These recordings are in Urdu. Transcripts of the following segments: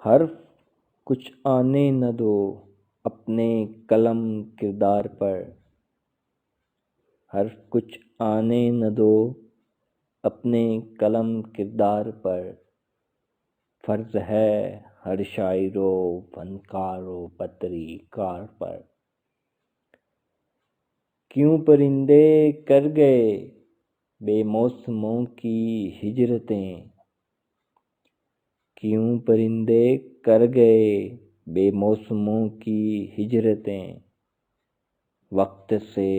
حرف کچھ آنے نہ دو اپنے قلم کردار پر، حرف کچھ آنے نہ دو اپنے قلم کردار پر، فرض ہے ہر شاعر و فنکار و پتری کار پر۔ کیوں پرندے کر گئے بے موسموں کی ہجرتیں، کیوں پرندے کر گئے بے موسموں کی ہجرتیں، وقت سے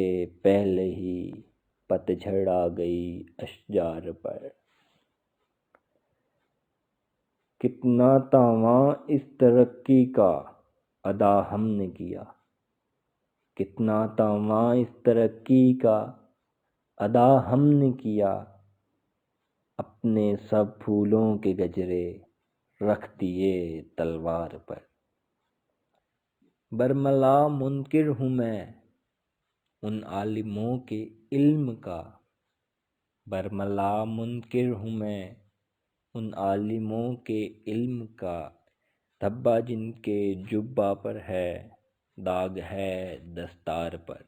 پہلے ہی پتجھڑ آ گئی اشجار پر۔ کتنا تاواں اس ترقی کا ادا ہم نے کیا، کتنا تاواں اس ترقی کا ادا ہم نے کیا، اپنے سب پھولوں کے گجرے رکھ دیے تلوار پر۔ برملا منکر ہوں میں ان عالموں کے علم کا، برملا منکر ہوں میں ان عالموں کے علم کا، دھبا جن کے جبہ پر ہے داغ ہے دستار پر۔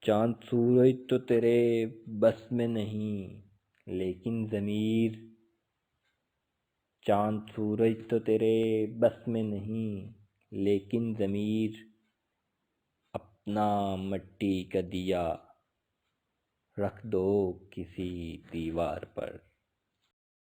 چاند سورج تو تیرے بس میں نہیں لیکن ضمیر، چاند سورج تو تیرے بس میں نہیں لیکن ضمیر، اپنا مٹی کا دیا رکھ دو کسی دیوار پر۔